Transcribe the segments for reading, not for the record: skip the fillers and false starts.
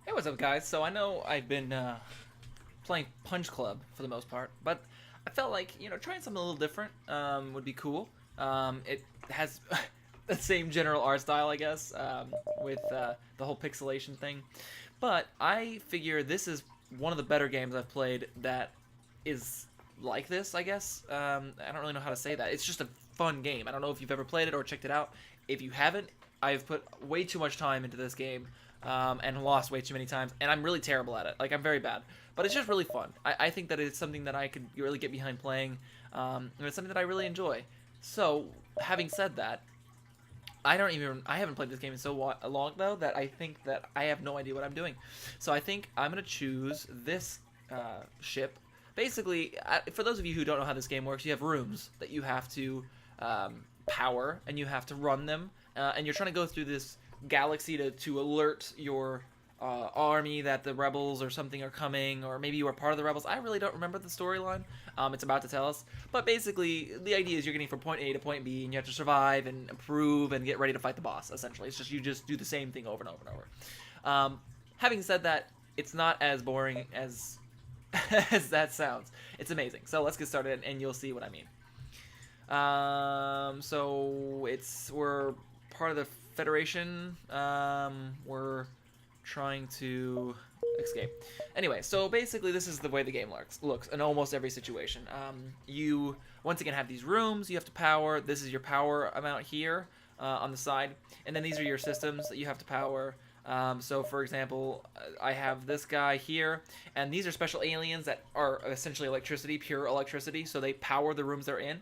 Hey, what's up, guys? So I know I've been playing Punch Club for the most part, but I felt like trying something a little different would be cool. It has the same general art style, I guess, with the whole pixelation thing. But I figure this is one of the better games I've played that is like this. I guess I don't really know how to say that. It's just a fun game. I don't know if you've ever played it or checked it out. If you haven't, I've put way too much time into this game and lost way too many times, and I'm really terrible at it. Like, I'm very bad. But it's just really fun. I think that it's something that I could really get behind playing, and it's something that I really enjoy. So, having said that, I haven't played this game in so long, though, that I think that I have no idea what I'm doing. So I think I'm going to choose this ship. Basically, for those of you who don't know how this game works, you have rooms that you have to power, and you have to run them, and you're trying to go through this galaxy to alert your army that the rebels or something are coming, or maybe you are part of the rebels. I really don't remember the storyline. It's about to tell us, but basically the idea is you're getting from point A to point B, and you have to survive and improve and get ready to fight the boss. Essentially, it's just you just do the same thing over and over and over. Having said that, it's not as boring as as that sounds. It's amazing. So let's get started, and you'll see what I mean. So we're part of the Federation. We're trying to escape. Anyway, so basically this is the way the game looks in almost every situation. You once again have these rooms you have to power. This is your power amount here on the side, and then these are your systems that you have to power. So for example, I have this guy here, and these are special aliens that are essentially electricity, pure electricity, so they power the rooms they're in.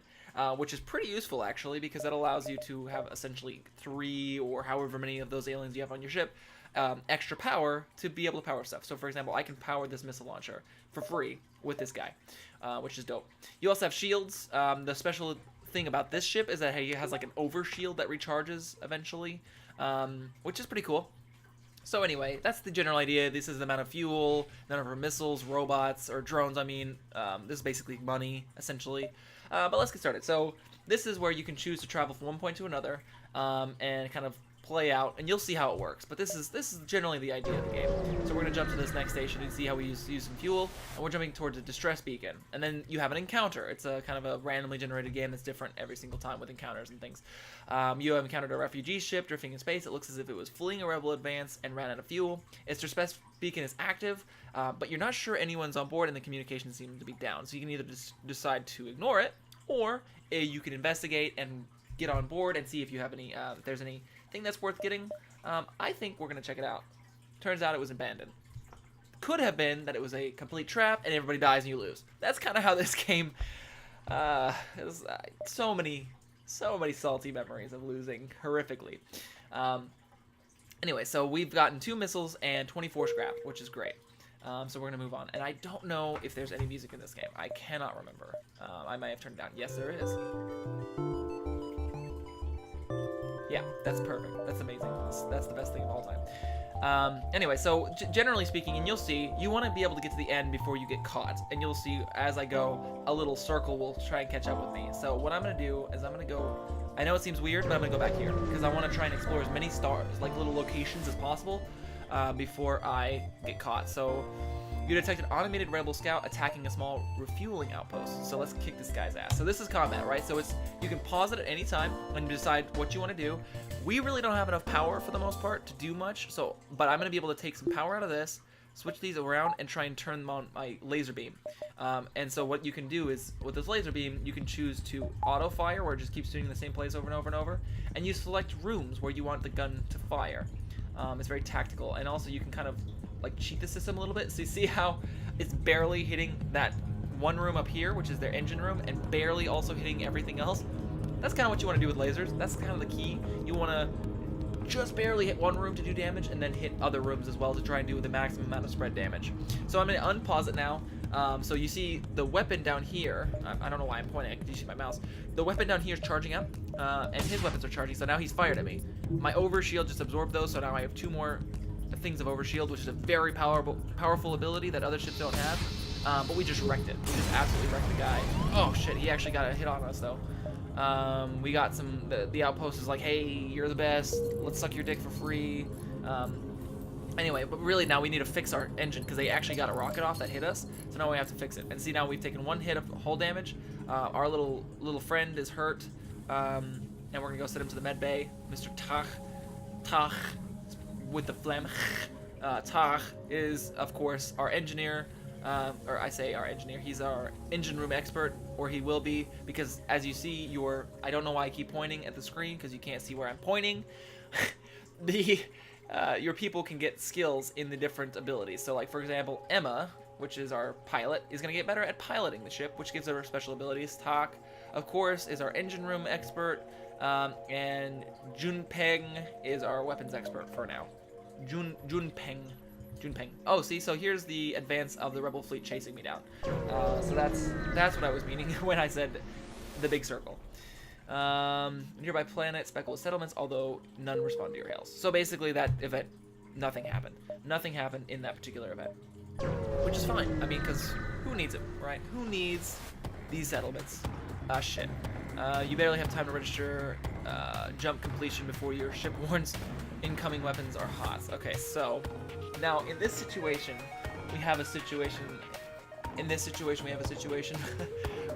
Which is pretty useful, actually, because that allows you to have essentially 3 or however many of those aliens you have on your ship extra power to be able to power stuff. So, for example, I can power this missile launcher for free with this guy, which is dope. You also have shields. The special thing about this ship is that it has like an overshield that recharges eventually, which is pretty cool. So anyway, that's the general idea. This is the amount of fuel, the number of missiles, robots, or drones, I mean. This is basically money, essentially. But let's get started. So this is where you can choose to travel from one point to another and kind of play out, and you'll see how it works. But this is generally the idea of the game. So we're going to jump to this next station and see how we use some fuel, and we're jumping towards a distress beacon. And then you have an encounter. It's a kind of a randomly generated game that's different every single time with encounters and things. You have encountered a refugee ship drifting in space. It looks as if it was fleeing a rebel advance and ran out of fuel. Its distress beacon is active, but you're not sure anyone's on board, and the communication seems to be down. So you can either decide to ignore it, or you can investigate and get on board and see if you have any, if there's anything that's worth getting. I think we're gonna check it out. Turns out it was abandoned. Could have been that it was a complete trap and everybody dies and you lose. That's kind of how this game. It was so many salty memories of losing horrifically. Anyway, so we've gotten 2 missiles and 24 scrap, which is great. So we're going to move on. And I don't know if there's any music in this game. I cannot remember. I might have turned it down. Yes, there is. Yeah, that's perfect. That's amazing. That's the best thing of all time. Anyway, so generally speaking, and you'll see, you want to be able to get to the end before you get caught. And you'll see, as I go, a little circle will try and catch up with me. So what I'm going to do is I'm going to go... I know it seems weird, but I'm going to go back here. Because I want to try and explore as many stars, like little locations as possible, before I get caught. So you detect an automated rebel scout attacking a small refueling outpost. So let's kick this guy's ass. So this is combat, right? So you can pause it at any time and decide what you want to do. We really don't have enough power for the most part to do much. But I'm going to be able to take some power out of this, switch these around, and try and turn them on my laser beam. And so what you can do is, with this laser beam, you can choose to auto fire, where it just keeps shooting the same place over and over and over, and you select rooms where you want the gun to fire. It's very tactical, and also you can kind of like cheat the system a little bit. So you see how it's barely hitting that one room up here, which is their engine room, and barely also hitting everything else. That's kind of what you want to do with lasers. That's kind of the key. You want to just barely hit one room to do damage, and then hit other rooms as well to try and do the maximum amount of spread damage. So I'm going to unpause it now. So you see the weapon down here. I don't know why I'm pointing. I can see my mouse. The weapon down here is charging up, and his weapons are charging. So now he's fired at me. My overshield just absorbed those, so now I have 2 more things of overshield, which is a very powerful ability that other ships don't have. But we just wrecked it. We just absolutely wrecked the guy. Oh shit, he actually got a hit on us though. We got the outpost is like, hey, you're the best. Let's suck your dick for free. Anyway, but really now we need to fix our engine because they actually got a rocket off that hit us. So now we have to fix it. And see, now we've taken 1 hit of hull damage. Our little friend is hurt, and we're gonna go send him to the med bay. Mr. Tach, with the phlegm. Tach is, of course, our engineer. Or I say our engineer. He's our engine room expert, or he will be, because as you see, I don't know why I keep pointing at the screen because you can't see where I'm pointing. Your people can get skills in the different abilities. So, like, for example, Emma, which is our pilot, is going to get better at piloting the ship, which gives her special abilities. Tak, of course, is our engine room expert, and Junpeng is our weapons expert for now. Junpeng. Oh, see, so here's the advance of the rebel fleet chasing me down. So that's what I was meaning when I said the big circle. Nearby planet, speculative settlements, although none respond to your hails. So basically that event, nothing happened. Nothing happened in that particular event. Which is fine. I mean, because who needs it, right? Who needs these settlements? Shit. You barely have time to register jump completion before your ship warns incoming weapons are hot. Okay, so now in this situation, we have a situation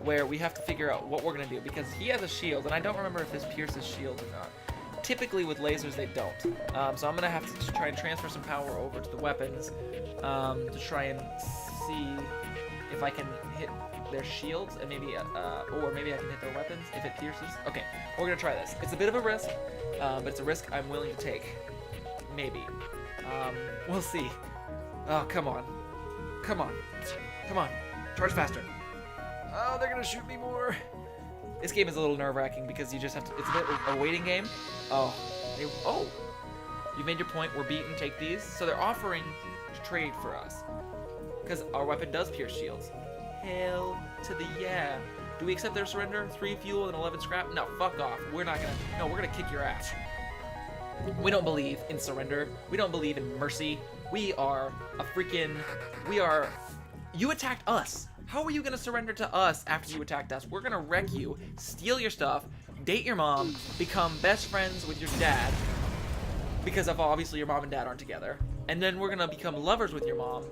where we have to figure out what we're going to do, because he has a shield, and I don't remember if this pierces shields or not. Typically with lasers they don't. So I'm going to have to try and transfer some power over to the weapons to try and see if I can hit their shields, and maybe, or maybe I can hit their weapons if it pierces. Okay, we're going to try this. It's a bit of a risk, but it's a risk I'm willing to take. Maybe. We'll see. Oh, come on. Come on. Come on. Charge faster. Oh, they're gonna shoot me more. This game is a little nerve-wracking because you just have to. It's a bit of a waiting game. Oh, you made your point. We're beaten. Take these. So they're offering to trade for us because our weapon does pierce shields. Hell to the yeah. Do we accept their surrender? 3 fuel and 11 scrap? No, fuck off. We're not gonna. No, we're gonna kick your ass. We don't believe in surrender. We don't believe in mercy. We are a freaking. You attacked us. How are you going to surrender to us after you attacked us? We're going to wreck you, steal your stuff, date your mom, become best friends with your dad, because of obviously your mom and dad aren't together, and then we're going to become lovers with your mom,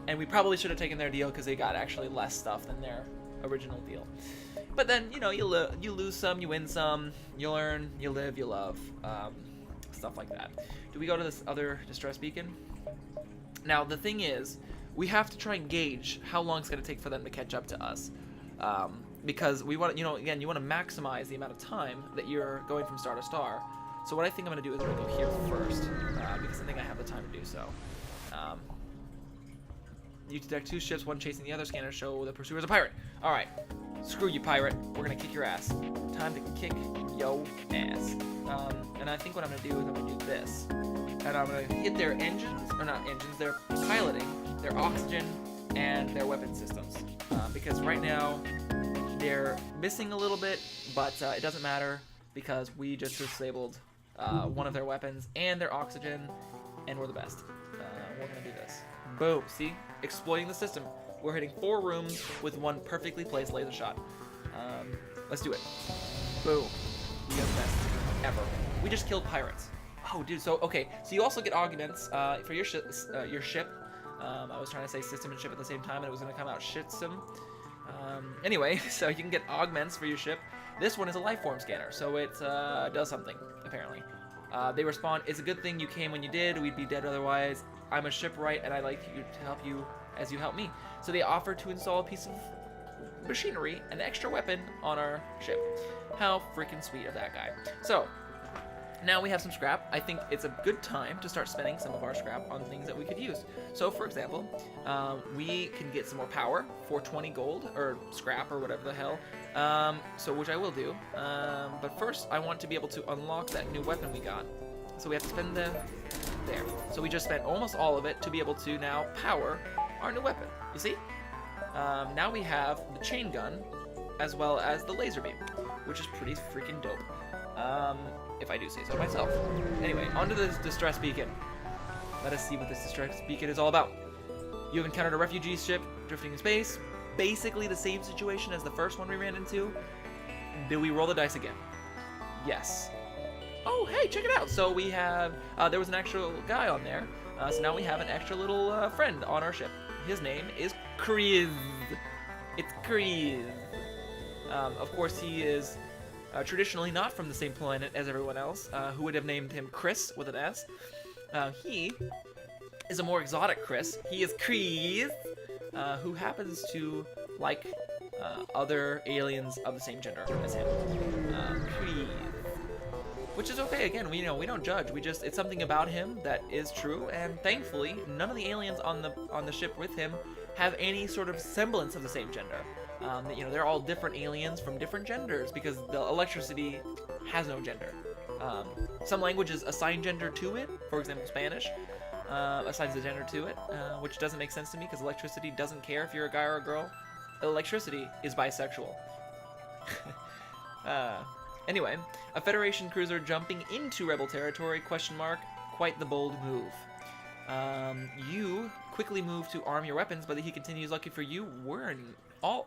and we probably should have taken their deal because they got actually less stuff than their original deal. But then, you know, you lose some, you win some, you learn, you live, you love, stuff like that. Do we go to this other distress beacon? Now, the thing is, we have to try and gauge how long it's going to take for them to catch up to us, because we want, you know, again, you want to maximize the amount of time that you're going from star to star. So what I think I'm going to do is I'm going to go here first, because I think I have the time to do so. You detect 2 ships, one chasing the other. Scanners show the pursuer is a pirate. All right, screw you, pirate. We're going to kick your ass. Time to kick yo ass. And I think what I'm going to do is I'm going to do this. And I'm going to hit their engines, or not engines, their piloting, their oxygen, and their weapon systems. Because right now, they're missing a little bit, but it doesn't matter because we just disabled one of their weapons and their oxygen, and we're the best. We're going to do this. Boom. See? Exploiting the system. We're hitting 4 rooms with 1 perfectly placed laser shot. Let's do it. Boom. We got the best ever. We just killed pirates. Oh, dude. So, okay. So you also get augments for your ship. I was trying to say system and ship at the same time, and it was going to come out shitsome. Anyway, so you can get augments for your ship. This one is a life form scanner, so it does something, apparently. They respond, it's a good thing you came when you did. We'd be dead otherwise. I'm a shipwright, and I'd like you to help you as you help me. So they offer to install a piece of machinery, an extra weapon on our ship. How freaking sweet of that guy. So, now we have some scrap. I think it's a good time to start spending some of our scrap on things that we could use. So, for example, we can get some more power for 20 gold, or scrap, or whatever the hell. So, which I will do. But first, I want to be able to unlock that new weapon we got. So we have to spend there. So we just spent almost all of it to be able to now power our new weapon. You see? Now we have the chain gun, as well as the laser beam, which is pretty freaking dope. If I do say so myself. Anyway, onto this distress beacon. Let us see what this distress beacon is all about. You have encountered a refugee ship drifting in space. Basically the same situation as the first one we ran into. Do we roll the dice again? Yes. Oh, hey, check it out. So we have, there was an actual guy on there. So now we have an extra little friend on our ship. His name is Chris. It's Chris. Of course, he is traditionally not from the same planet as everyone else, who would have named him Chris with an S. He is a more exotic Chris. He is Chris, who happens to like other aliens of the same gender as him. Chris. Which is okay. Again, we don't judge. It's something about him that is true, and thankfully, none of the aliens on the ship with him have any sort of semblance of the same gender. They're all different aliens from different genders because the electricity has no gender. Some languages assign gender to it. For example, Spanish assigns a gender to it, which doesn't make sense to me because electricity doesn't care if you're a guy or a girl. Electricity is bisexual. Anyway, a Federation cruiser jumping into Rebel territory, ? Quite the bold move. You quickly move to arm your weapons, but he continues, lucky for you,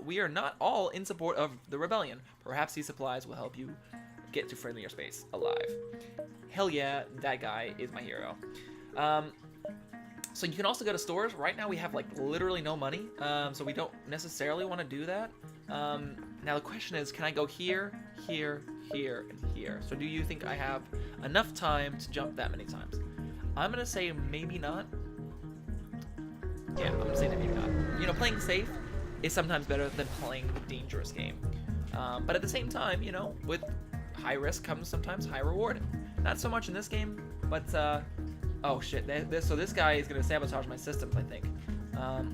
we are not all in support of the rebellion. Perhaps these supplies will help you get to friendlier space alive. Hell yeah, that guy is my hero. So you can also go to stores. Right now we have like literally no money, so we don't necessarily want to do that. Now the question is, can I go here, here, here, and here? So do you think I have enough time to jump that many times? I'm gonna say maybe not. Yeah, I'm gonna say that maybe not. Playing safe is sometimes better than playing the dangerous game. But at the same time, with high risk comes sometimes high reward. Not so much in this game, but oh shit! So this guy is gonna sabotage my systems, I think.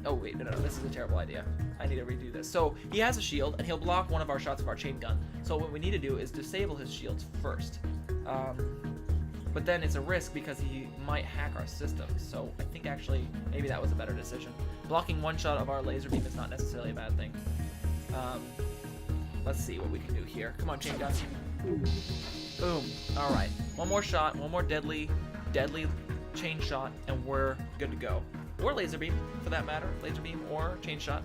Oh wait, no, this is a terrible idea. I need to redo this. So he has a shield, and he'll block one of our shots of our chain gun. So what we need to do is disable his shields first. But then it's a risk because he might hack our systems. So I think actually maybe that was a better decision. Blocking one shot of our laser beam is not necessarily a bad thing. Let's see what we can do here. Come on, chain gun. Boom. All right. One more shot. One more deadly chain shot, and we're good to go. Or laser beam, for that matter. Laser beam or chain shot.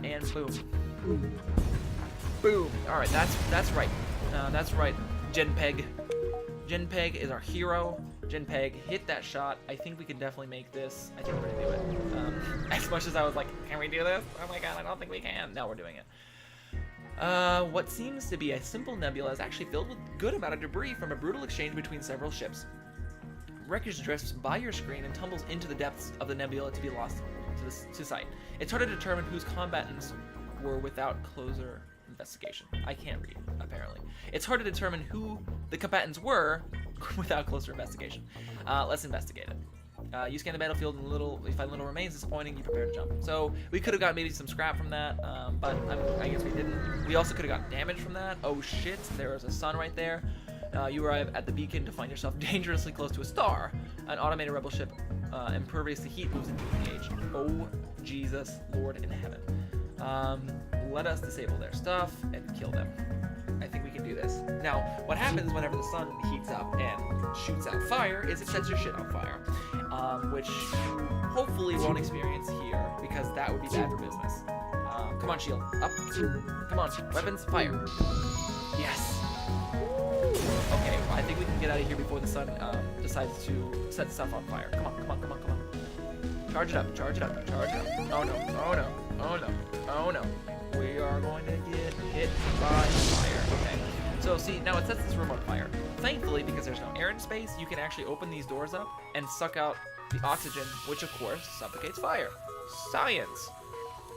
And boom. Boom. All right. That's right. That's right. Genpeg. Genpeg is our hero. Genpeg, hit that shot. I think we can definitely make this. I think we're gonna do it. As much as I was like, can we do this? Oh my god, I don't think we can. Now we're doing it. What seems to be a simple nebula is actually filled with a good amount of debris from a brutal exchange between several ships. Wreckage drifts by your screen and tumbles into the depths of the nebula to be lost to sight. It's hard to determine whose combatants were without closer investigation. I can't read, apparently. It's hard to determine who the combatants were without closer investigation. Let's investigate it. You scan the battlefield and you find little remains. Disappointing, you prepare to jump. So we could have got maybe some scrap from that, but I guess we didn't. We also could have got damage from that. Oh shit, there was a sun right there. You arrive at the beacon to find yourself dangerously close to a star. An automated rebel ship, impervious to heat, moves into engage. Oh Jesus, Lord in heaven. Let us disable their stuff and kill them. I think we can do this. Now, what happens whenever the sun heats up and shoots out fire is it sets your shit on fire, which you hopefully won't experience here because that would be bad for business. Come on, shield. Up. Come on. Weapons, fire. Yes. Okay, I think we can get out of here before the sun decides to set stuff on fire. Come on, come on, come on, come on. Charge it up, charge it up, charge it up. Oh no, oh no, oh no, oh no. We are going to get hit by fire. Okay. So see, now it sets this room on fire. Thankfully, because there's no air in space, you can actually open these doors up and suck out the oxygen, which of course suffocates fire. Science!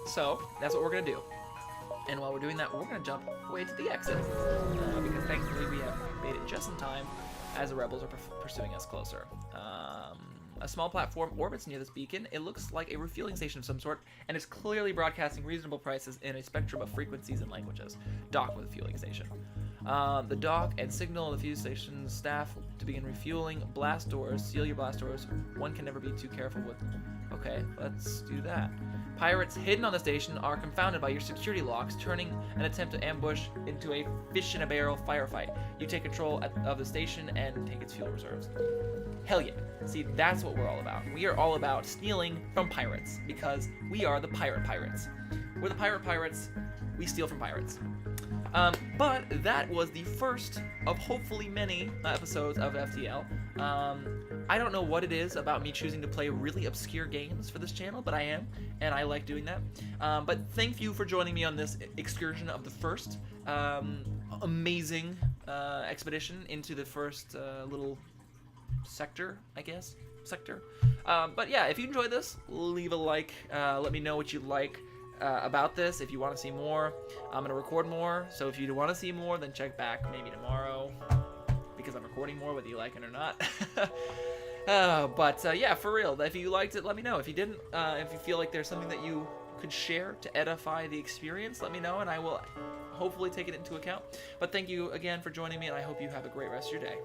So, that's what we're going to do. And while we're doing that, we're going to jump way to the exit. Because thankfully we have made it just in time as the rebels are pursuing us closer. A small platform orbits near this beacon. It looks like a refueling station of some sort, and is clearly broadcasting reasonable prices in a spectrum of frequencies and languages. Dock with a fueling station. The dock and signal the fuel station staff to begin refueling. Blast doors. Seal your blast doors. One can never be too careful with... Okay, let's do that. Pirates hidden on the station are confounded by your security locks, turning an attempt to ambush into a fish-in-a-barrel firefight. You take control of the station and take its fuel reserves. Hell yeah. See, that's what we're all about. We are all about stealing from pirates, because we are the pirate pirates. We're the pirate pirates. We steal from pirates. But that was the first of hopefully many episodes of FTL. I don't know what it is about me choosing to play really obscure games for this channel, but I am, and I like doing that. But thank you for joining me on this excursion of the first amazing expedition into the first little sector, I guess. But yeah, if you enjoyed this, leave a like. Let me know what you like about this. If you want to see more, I'm going to record more. So if you want to see more, then check back maybe tomorrow, because I'm recording more whether you like it or not. But yeah, for real, if you liked it, let me know. If you didn't, if you feel like there's something that you could share to edify the experience, let me know, and I will hopefully take it into account. But thank you again for joining me, and I hope you have a great rest of your day.